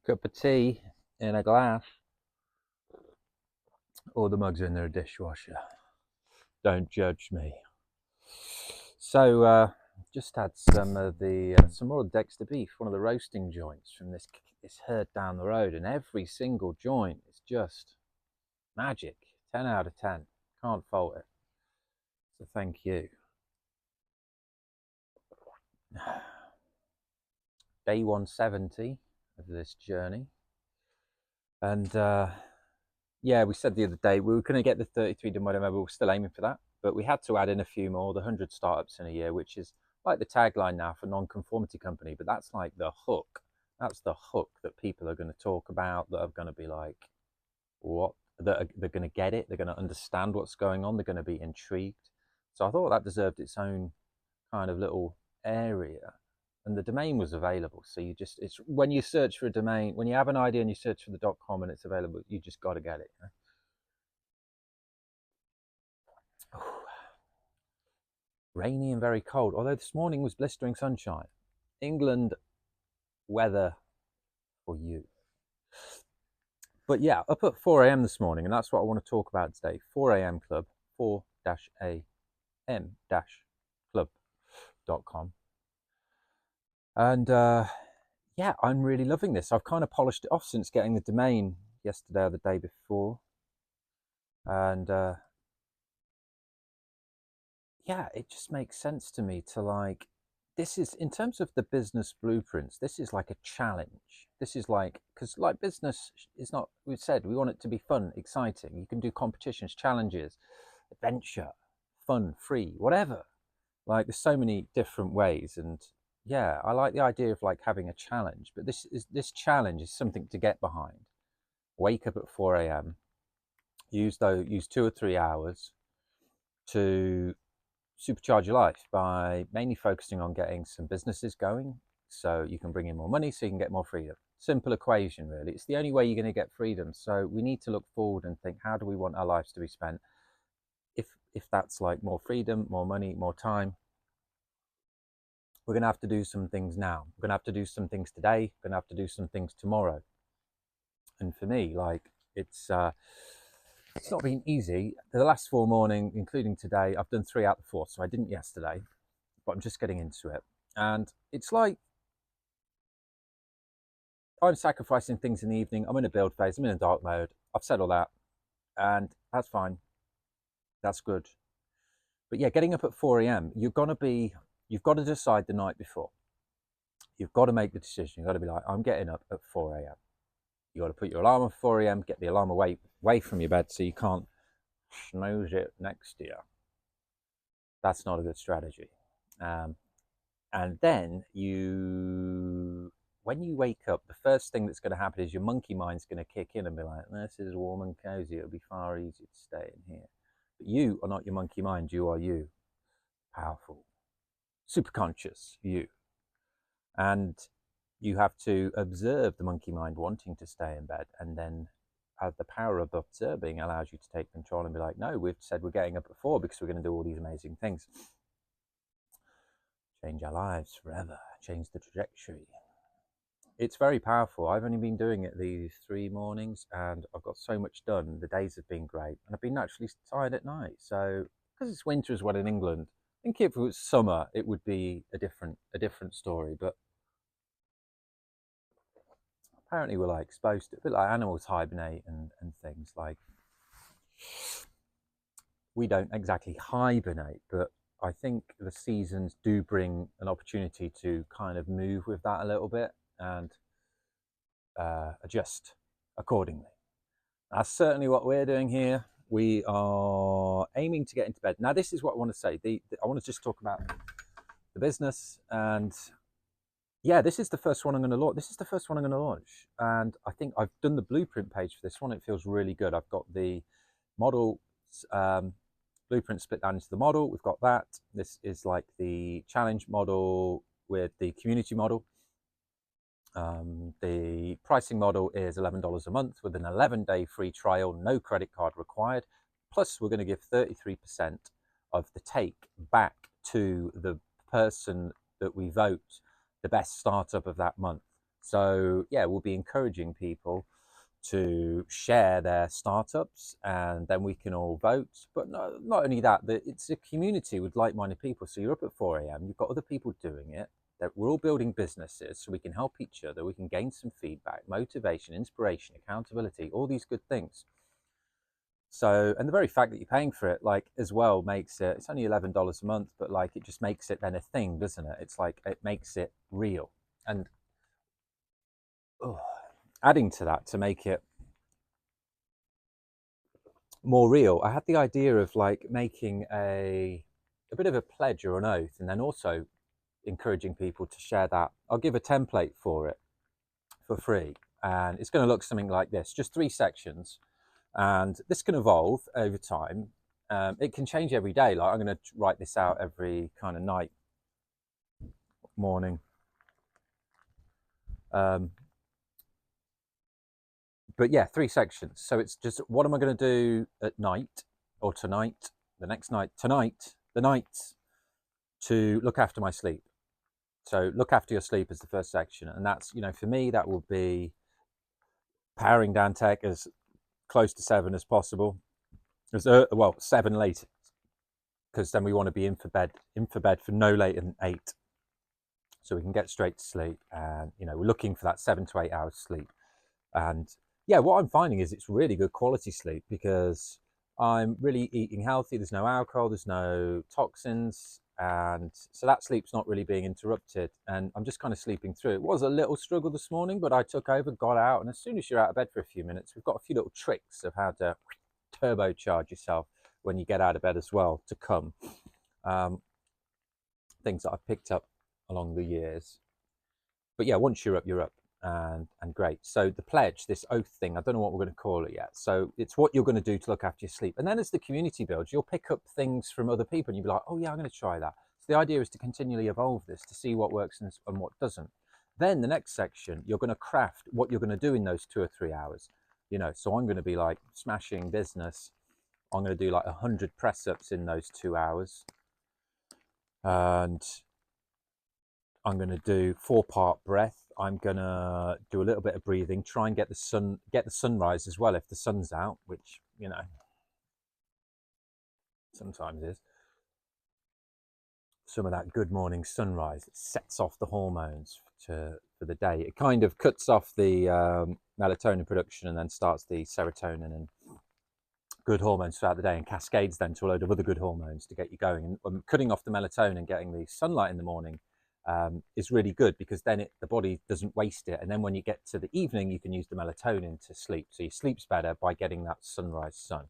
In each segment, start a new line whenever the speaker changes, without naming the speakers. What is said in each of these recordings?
Cup of tea in a glass, or the mug's in the dishwasher. Don't judge me. So, just had some of the some more Dexter beef, one of the roasting joints from this herd down the road, and every single joint is just magic. 10 out of 10. Can't fault it. So thank you. Day 170 of this journey, and yeah, we said the other day we were going to get the 33 done, whatever. We're still aiming for that, but we had to add in a few more. The 100 startups in a year, which is like the tagline now for non-conformity company, but that's like the hook. That's the hook that people are going to talk about. That are going to be like, what? They're going to get it. They're going to understand what's going on. They're going to be intrigued. So I thought that deserved its own kind of little area. And the domain was available. So you just, it's when you search for a domain, when you have an idea and you search for the .com and it's available, you just got to get it. Rainy and very cold, although this morning was blistering sunshine. England weather for you. But yeah, up at 4 a.m. this morning, and that's what I want to talk about today. 4 a.m. Club, 4-am-club.com. And yeah, I'm really loving this. I've kind of polished it off since getting the domain yesterday or the day before. And yeah, it just makes sense to me to like, this is, in terms of the business blueprints, this is like a challenge. This is like, because like business is not, we've said we want it to be fun, exciting. You can do competitions, challenges, adventure, fun, free, whatever. Like there's so many different ways. And yeah, I like the idea of like having a challenge, but this challenge is something to get behind. Wake up at 4 a.m. Use 2 or 3 hours to supercharge your life by mainly focusing on getting some businesses going so you can bring in more money, so you can get more freedom. Simple equation, really. It's the only way you're going to get freedom. So we need to look forward and think, how do we want our lives to be spent? If that's like more freedom, more money, more time, we're going to have to do some things now. We're going to have to do some things today. We're going to have to do some things tomorrow. And for me, like it's not been easy. The last 4 mornings, including today, I've done 3 out of 4. So I didn't yesterday, but I'm just getting into it. And it's like I'm sacrificing things in the evening. I'm in a build phase. I'm in a dark mode. I've said all that, and that's fine. That's good. But yeah, getting up at 4 a.m., you've got to decide the night before. You've got to make the decision. You've got to be like, I'm getting up at 4 a.m. You've got to put your alarm at 4 a.m., get the alarm away from your bed so you can't snooze it next to you. That's not a good strategy. And then when you wake up, the first thing that's going to happen is your monkey mind's going to kick in and be like, this is warm and cozy. It'll be far easier to stay in here. But you are not your monkey mind. You are you. Powerful. Super conscious you. And you have to observe the monkey mind wanting to stay in bed. And then the power of observing allows you to take control and be like, no, we've said we're getting up at 4 because we're going to do all these amazing things. Change our lives forever. Change the trajectory. It's very powerful. I've only been doing it these 3 mornings and I've got so much done. The days have been great and I've been naturally tired at night. So because it's winter as well in England, I think if it was summer, it would be a different story. But apparently we're like supposed to, a bit like animals hibernate and things like, we don't exactly hibernate, but I think the seasons do bring an opportunity to kind of move with that a little bit and adjust accordingly. That's certainly what we're doing here. We are aiming to get into bed. Now, this is what I want to say. I want to just talk about the business. And yeah, this is the first one I'm going to launch. This is the first one I'm going to launch. And I think I've done the blueprint page for this one. It feels really good. I've got the model blueprint split down into the model. We've got that. This is like the challenge model with the community model. The pricing model is $11 a month with an 11-day free trial, no credit card required. Plus, we're going to give 33% of the take back to the person that we vote the best startup of that month. So yeah, we'll be encouraging people to share their startups, and then we can all vote. But not only that, it's a community with like-minded people. So you're up at 4 a.m., you've got other people doing it, that we're all building businesses, so we can help each other, we can gain some feedback, motivation, inspiration, accountability, all these good things. So, and the very fact that you're paying for it, like, as well, makes it, it's only $11 a month, but like, it just makes it then a thing, doesn't it? It's like, it makes it real. And oh, adding to that, to make it more real, I had the idea of like making a bit of a pledge or an oath, and then also encouraging people to share that. I'll give a template for it for free, and it's going to look something like this, just 3 sections, and this can evolve over time. It can change every day. Like, I'm going to write this out every kind of night, morning. But yeah, 3 sections. So it's just, what am I going to do at night, or tonight, the next night, tonight, the night, to look after my sleep. So look after your sleep is the first section, and that's, for me, that will be powering down tech as close to 7 as possible, as well, 7 late, because then we want to be in for bed for no later than 8, so we can get straight to sleep. And we're looking for that 7 to 8 hours sleep. And yeah, what I'm finding is it's really good quality sleep, because I'm really eating healthy. There's no alcohol, there's no toxins, and so that sleep's not really being interrupted, and I'm just kind of sleeping through. It was a little struggle this morning, but I took over, got out, and as soon as you're out of bed for a few minutes, we've got a few little tricks of how to turbocharge yourself when you get out of bed as well, to come. Things that I've picked up along the years. But yeah, once you're up, you're up. And great. So the pledge, this oath thing, I don't know what we're going to call it yet. So it's what you're going to do to look after your sleep. And then as the community builds, you'll pick up things from other people, and you'll be like, oh yeah, I'm going to try that. So the idea is to continually evolve this, to see what works and what doesn't. Then the next section, you're going to craft what you're going to do in those 2 or 3 hours. So I'm going to be like smashing business. I'm going to do like 100 press ups in those 2 hours. And I'm going to do 4-part breath. I'm going to do a little bit of breathing, try and get the sunrise as well if the sun's out, which, sometimes is. Some of that good morning sunrise, it sets off the hormones for the day. It kind of cuts off the melatonin production, and then starts the serotonin and good hormones throughout the day, and cascades then to a load of other good hormones to get you going. And cutting off the melatonin, getting the sunlight in the morning, is really good, because then the body doesn't waste it. And then when you get to the evening, you can use the melatonin to sleep. So your sleep's better by getting that sunrise sun.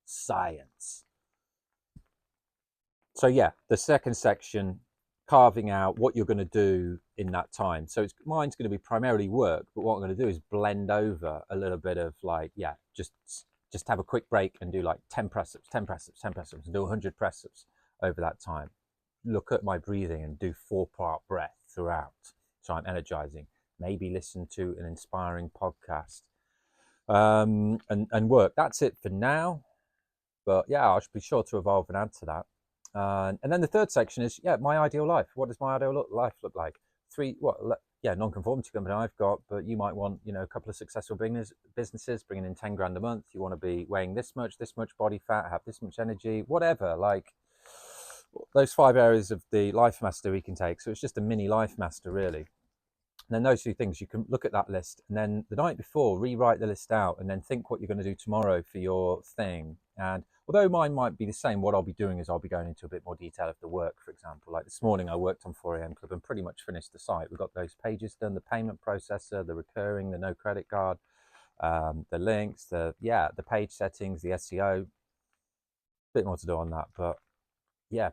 Science. So yeah, the second section, carving out what you're going to do in that time. So mine's going to be primarily work, but what I'm going to do is blend over a little bit of like, yeah, just have a quick break and do like 10 press ups, 10 press ups, 10 press ups, and do 100 press ups over that time. Look at my breathing and do 4-part breath throughout, so I'm energizing. Maybe listen to an inspiring podcast, and work. That's it for now, but yeah, I should be sure to evolve and add to that. And then the third section is, yeah, my ideal life. What does my ideal life look like? Non-conformity company I've got, but you might want, a couple of successful businesses bringing in 10 grand a month. You want to be weighing this much body fat, have this much energy, whatever. Like, those 5 areas of the Life Master we can take. So it's just a mini Life Master, really. And then those 2 things, you can look at that list, and then the night before, rewrite the list out, and then think what you're going to do tomorrow for your thing. And although mine might be the same, what I'll be doing is I'll be going into a bit more detail of the work. For example, like this morning, I worked on 4 a.m. Club and pretty much finished the site. We've got those pages done, the payment processor, the recurring, the no credit card, the links, the page settings, the SEO. Bit more to do on that, but yeah,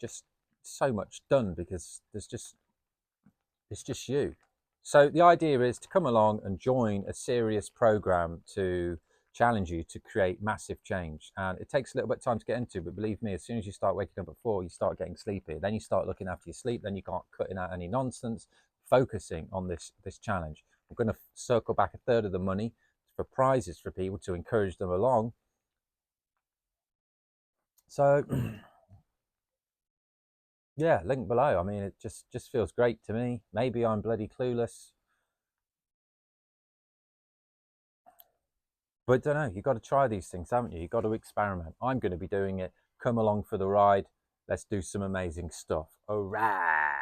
just so much done, because it's just you. So the idea is to come along and join a serious program to challenge you to create massive change. And it takes a little bit of time to get into, but believe me, as soon as you start waking up at 4, you start getting sleepy. Then you start looking after your sleep. Then you can't cutting out any nonsense, focusing on this challenge. We're going to circle back a third of the money for prizes for people to encourage them along. So Yeah, link below. I mean, it just feels great to me. Maybe I'm bloody clueless, but don't know. You got to try these things, haven't you? You got to experiment. I'm going to be doing it. Come along for the ride. Let's do some amazing stuff. All right.